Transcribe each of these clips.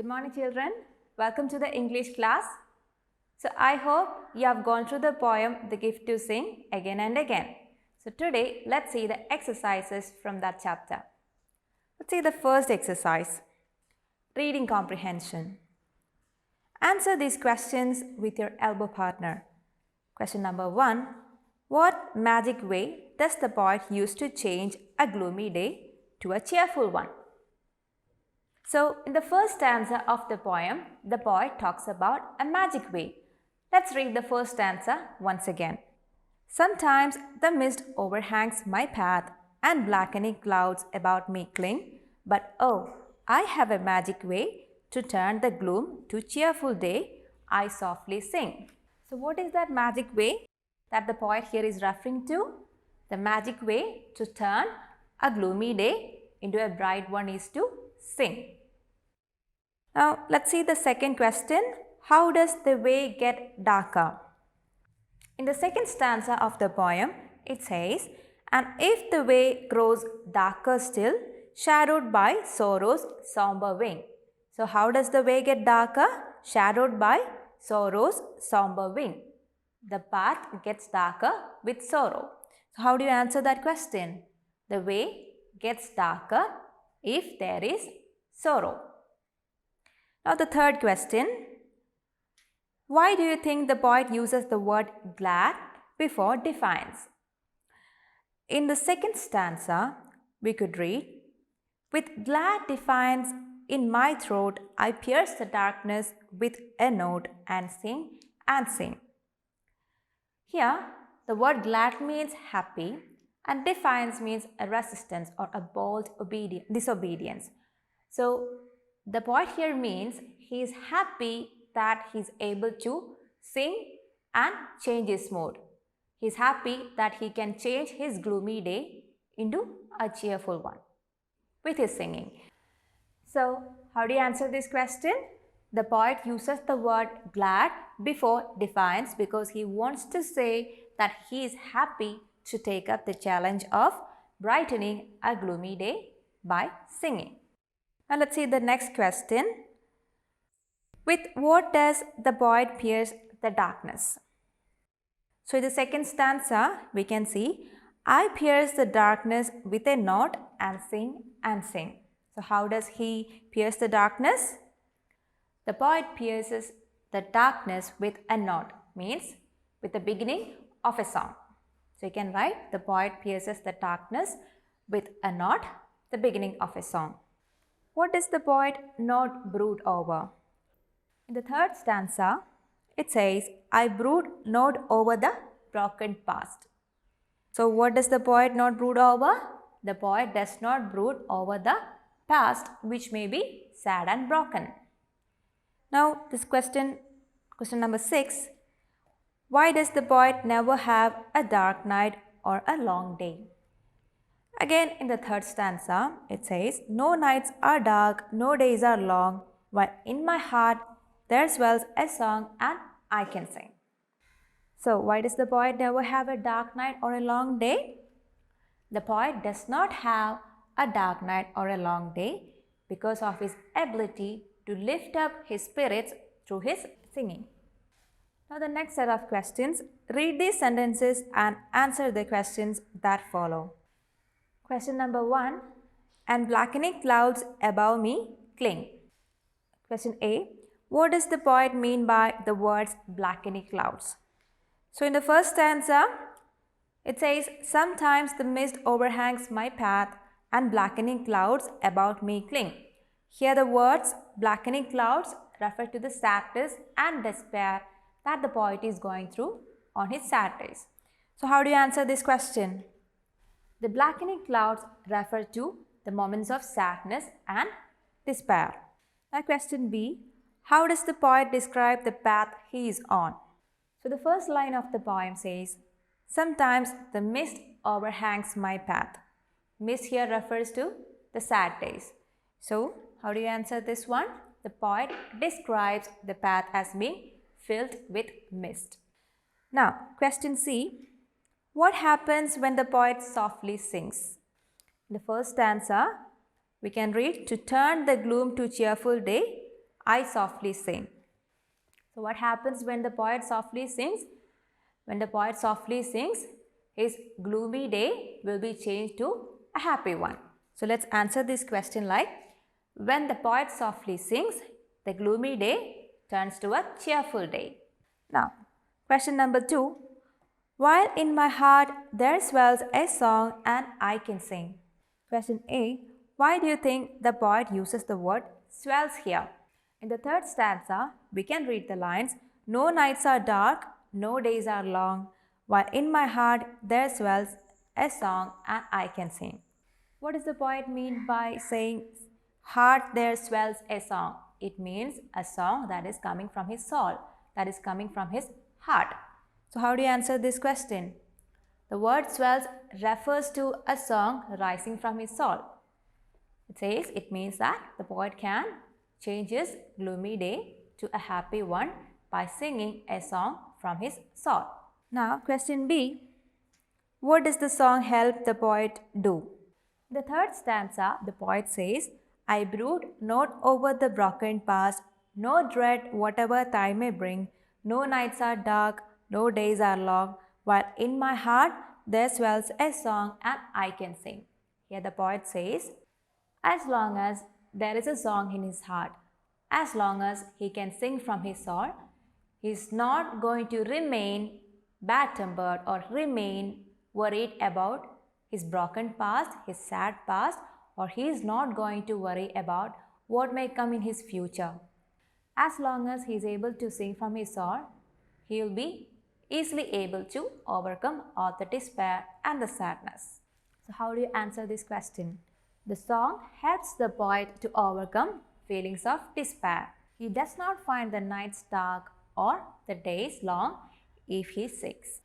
Good morning, children. Welcome to the English class. So I hope you have gone through the poem The Gift to Sing again and again. So today let's see the exercises from that chapter. Let's see the first exercise. Reading comprehension. Answer these questions with your elbow partner. Question number 1. What magic way does the poet use to change a gloomy day to a cheerful one? So, in the first stanza of the poem, the poet talks about a magic way. Let's read the first stanza once again. Sometimes the mist overhangs my path and blackening clouds about me cling, but oh, I have a magic way to turn the gloom to cheerful day, I softly sing. So, what is that magic way that the poet here is referring to? The magic way to turn a gloomy day into a bright one is to sing. Now, let's see the second question. How does the way get darker? In the second stanza of the poem, it says, and if the way grows darker still, shadowed by sorrow's somber wing. So, how does the way get darker? Shadowed by sorrow's somber wing. The path gets darker with sorrow. So, how do you answer that question? The way gets darker if there is sorrow. Now the third question. Why do you think the poet uses the word glad before defiance? In the second stanza, we could read, with glad defiance in my throat, I pierce the darkness with a note and sing and sing. Here, the word glad means happy and defiance means a resistance or a bold disobedience. So, the poet here means he is happy that he is able to sing and change his mood. He is happy that he can change his gloomy day into a cheerful one with his singing. So, how do you answer this question? The poet uses the word glad before defiance because he wants to say that he is happy to take up the challenge of brightening a gloomy day by singing. Now let's see the next question. With what does the poet pierce the darkness? So in the second stanza, we can see, I pierce the darkness with a note and sing and sing. So how does he pierce the darkness? The poet pierces the darkness with a note, means with the beginning of a song. So you can write, the poet pierces the darkness with a note, the beginning of a song. What does the poet not brood over? In the third stanza, it says, I brood not over the broken past. So, what does the poet not brood over? The poet does not brood over the past, which may be sad and broken. Now, this question number 6. Why does the poet never have a dark night or a long day? Again, in the third stanza, it says, no nights are dark, no days are long, while in my heart there swells a song and I can sing. So, why does the poet never have a dark night or a long day? The poet does not have a dark night or a long day because of his ability to lift up his spirits through his singing. Now, the next set of questions. Read these sentences and answer the questions that follow. Question number 1. And blackening clouds above me cling. Question A. What does the poet mean by the words blackening clouds? So in the first stanza, it says, sometimes the mist overhangs my path and blackening clouds about me cling. Here the words blackening clouds refer to the sadness and despair that the poet is going through on his sad days. So how do you answer this question? The blackening clouds refer to the moments of sadness and despair. Now question B. How does the poet describe the path he is on? So the first line of the poem says, sometimes the mist overhangs my path. Mist here refers to the sad days. So how do you answer this one? The poet describes the path as being filled with mist. Now question C. What happens when the poet softly sings? In the first stanza, we can read, to turn the gloom to cheerful day, I softly sing. So what happens when the poet softly sings? When the poet softly sings, his gloomy day will be changed to a happy one. So let's answer this question like, when the poet softly sings, the gloomy day turns to a cheerful day. Now, question number 2. While in my heart there swells a song and I can sing. Question A. Why do you think the poet uses the word swells here? In the third stanza, we can read the lines, no nights are dark, no days are long, while in my heart there swells a song and I can sing. What does the poet mean by saying heart there swells a song? It means a song that is coming from his soul, that is coming from his heart. So how do you answer this question? The word swells refers to a song rising from his soul. It means that the poet can change his gloomy day to a happy one by singing a song from his soul. Now, question B. What does the song help the poet do? In the third stanza, the poet says, I brood not over the broken past, no dread whatever time may bring, no nights are dark, no days are long, while in my heart there swells a song and I can sing. Here the poet says, as long as there is a song in his heart, as long as he can sing from his soul, he is not going to remain bad-tempered or remain worried about his broken past, his sad past, or he is not going to worry about what may come in his future. As long as he is able to sing from his soul, he will be easily able to overcome all the despair and the sadness. So how do you answer this question? The song helps the poet to overcome feelings of despair. He does not find the nights dark or the days long if he sings.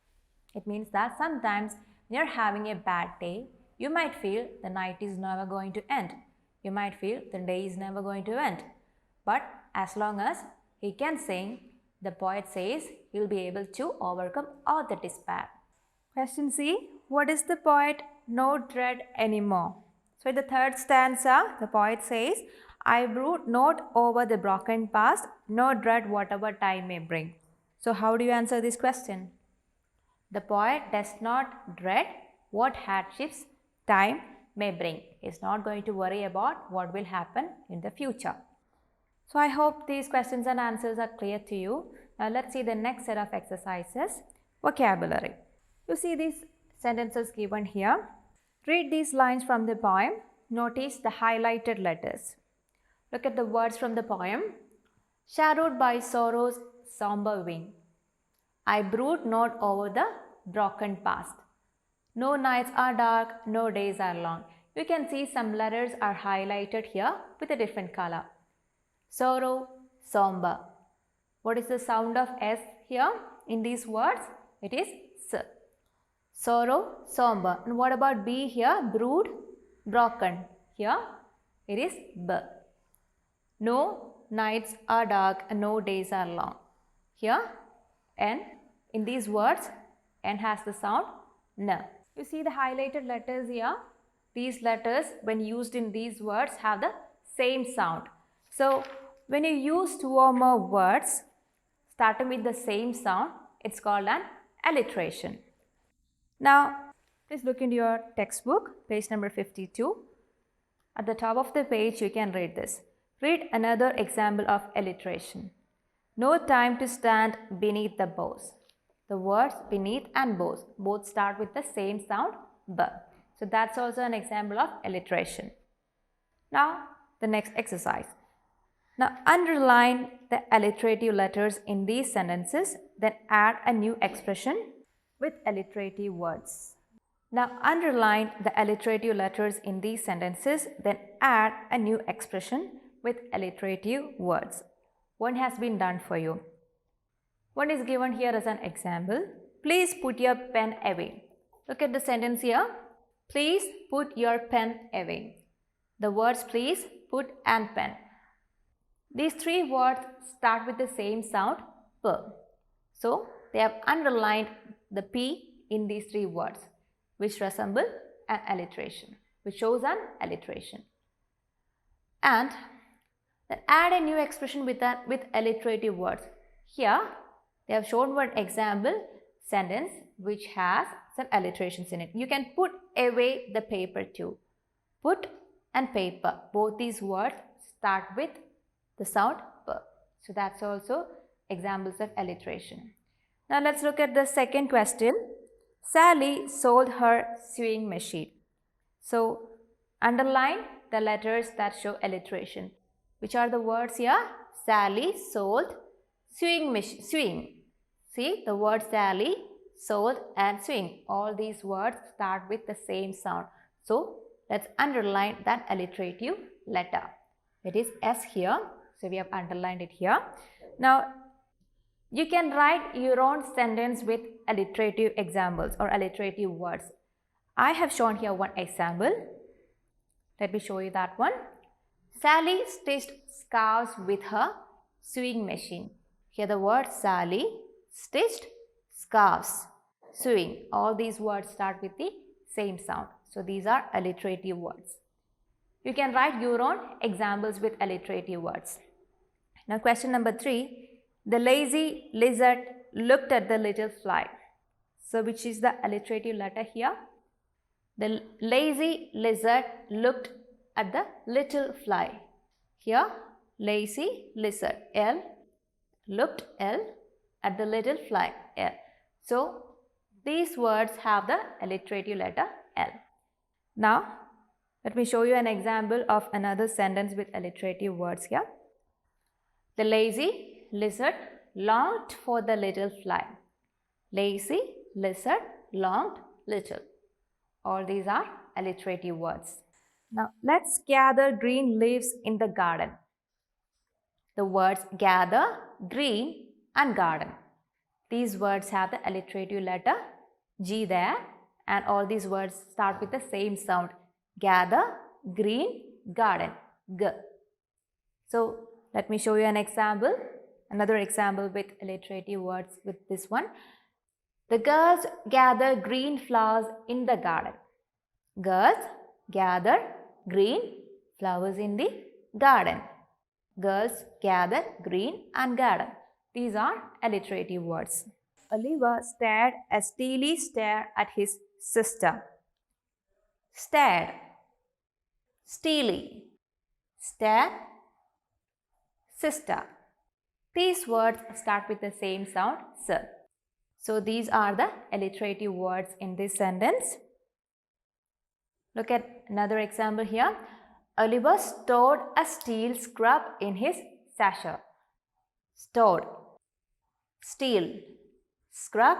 It means that sometimes when you're having a bad day, you might feel the night is never going to end. You might feel the day is never going to end. But as long as he can sing, the poet says he will be able to overcome all the despair. Question C. What is the poet no dread anymore? So in the third stanza, the poet says, I brood not over the broken past, nor dread whatever time may bring. So how do you answer this question? The poet does not dread what hardships time may bring. He is not going to worry about what will happen in the future. So I hope these questions and answers are clear to you. Now let's see the next set of exercises. Vocabulary. You see these sentences given here. Read these lines from the poem. Notice the highlighted letters. Look at the words from the poem. Shadowed by sorrow's somber wing, I brood not over the broken past. No nights are dark, no days are long. You can see some letters are highlighted here with a different color. Sorrow, somber. What is the sound of S here in these words? It is S. Sorrow, somber. And what about B here? Brood, broken. Here it is B. No nights are dark and no days are long. Here N. In these words, N has the sound N. You see the highlighted letters here. These letters, when used in these words, have the same sound. So when you use two or more words starting with the same sound, it's called an alliteration. Now, please look into your textbook, page number 52. At the top of the page, you can read this. Read another example of alliteration. No time to stand beneath the boughs. The words beneath and boughs both start with the same sound, B. So that's also an example of alliteration. Now, the next exercise. Now, underline the alliterative letters in these sentences, then add a new expression with alliterative words. Now, underline the alliterative letters in these sentences, then add a new expression with alliterative words. One has been done for you. One is given here as an example. Please put your pen away. Look at the sentence here. Please put your pen away. The words please, put and pen. These three words start with the same sound, P. So, they have underlined the P in these three words, which resemble an alliteration, which shows an alliteration. And Then add a new expression with alliterative words. Here they have shown one example sentence which has some alliterations in it. You can put away the paper too. Put and paper, both these words start with the sound p. So that's also examples of alliteration. Now let's look at the second question. Sally sold her sewing machine. So underline the letters that show alliteration. Which are the words here? Sally sold sewing machine. Sewing. See the word Sally, sold and sewing. All these words start with the same sound. So let's underline that alliterative letter. It is S here. So we have underlined it here. Now you can write your own sentence with alliterative examples or alliterative words. I have shown here one example. Let me show you that one. Sally stitched scarves with her sewing machine. Here the word Sally, stitched, scarves, sewing. All these words start with the same sound. So these are alliterative words. You can write your own examples with alliterative words. Now question number 3. The lazy lizard looked at the little fly. So which is the alliterative letter here? The lazy lizard looked at the little fly. Here lazy lizard, L, looked, L, at the little fly, L. So these words have the alliterative letter L. Now let me show you an example of another sentence with alliterative words here. The lazy lizard longed for the little fly. Lazy lizard longed little. All these are alliterative words. Now let's gather green leaves in the garden. The words gather, green and garden. These words have the alliterative letter G there, and all these words start with the same sound. Gather, green, garden, G. So let me show you an example. Another example with alliterative words with this one. The girls gather green flowers in the garden. Girls gather green flowers in the garden. Girls gather green and garden. These are alliterative words. Oliver stared a steely stare at his sister. Stared, steely, stare, sister. These words start with the same sound, S. So these are the alliterative words in this sentence. Look at another example here. Oliver stored a steel scrub in his sasher. Stored, steel, scrub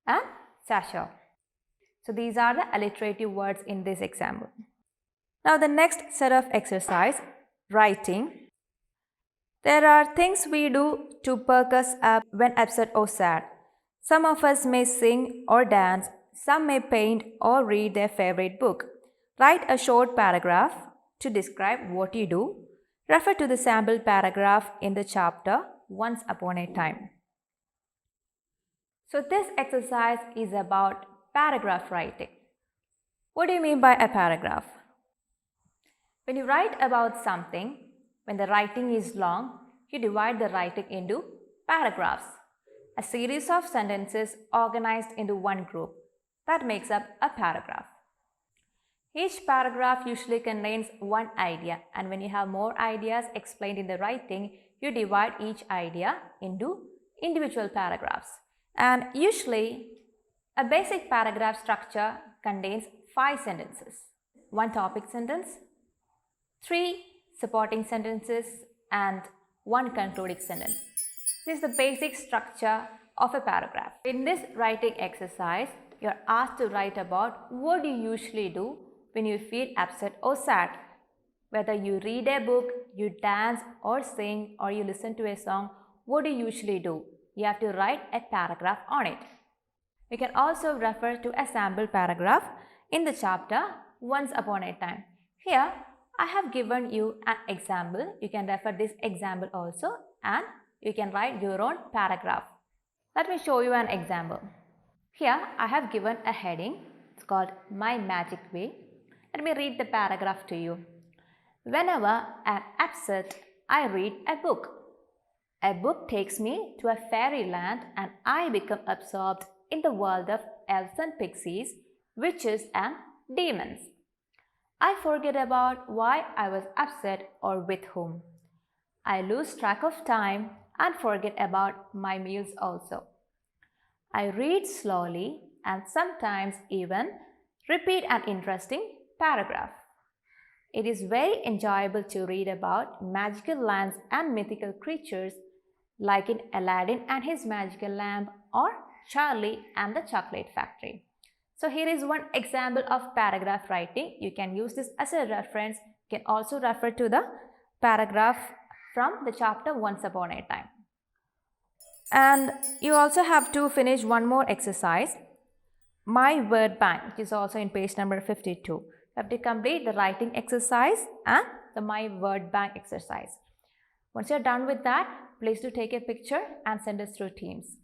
and sasher. So these are the alliterative words in this example. Now the next set of exercise, writing. There are things we do to perk us up when upset or sad. Some of us may sing or dance, some may paint or read their favorite book. Write a short paragraph to describe what you do. Refer to the sample paragraph in the chapter Once Upon a Time. So this exercise is about paragraph writing. What do you mean by a paragraph? When you write about something, when the writing is long, you divide the writing into paragraphs, a series of sentences organized into one group. That makes up a paragraph. Each paragraph usually contains one idea, and when you have more ideas explained in the writing, you divide each idea into individual paragraphs. And usually, a basic paragraph structure contains 5 sentences, 1 topic sentence, 3 supporting sentences, and 1 concluding sentence. This is the basic structure of a paragraph. In this writing exercise, you are asked to write about what you usually do when you feel upset or sad. Whether you read a book, you dance or sing, or you listen to a song, what do you usually do? You have to write a paragraph on it. You can also refer to a sample paragraph in the chapter Once Upon a Time. Here, I have given you an example. You can refer this example also, and you can write your own paragraph. Let me show you an example. Here, I have given a heading. It's called My Magic Way. Let me read the paragraph to you. Whenever I'm upset, I read a book. A book takes me to a fairyland and I become absorbed in the world of elves and pixies, witches and demons. I forget about why I was upset or with whom. I lose track of time and forget about my meals also. I read slowly and sometimes even repeat an interesting paragraph. It is very enjoyable to read about magical lands and mythical creatures like in Aladdin and his magical lamp or Charlie and the Chocolate Factory. So here is one example of paragraph writing. You can use this as a reference. You can also refer to the paragraph from the chapter Once Upon a Time. And you also have to finish one more exercise, My Word Bank, which is also in page number 52. You have to complete the writing exercise and the My Word Bank exercise. Once you're done with that, please do take a picture and send us through Teams.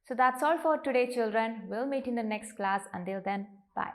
So that's all for today, children. We'll meet in the next class. Until then, bye.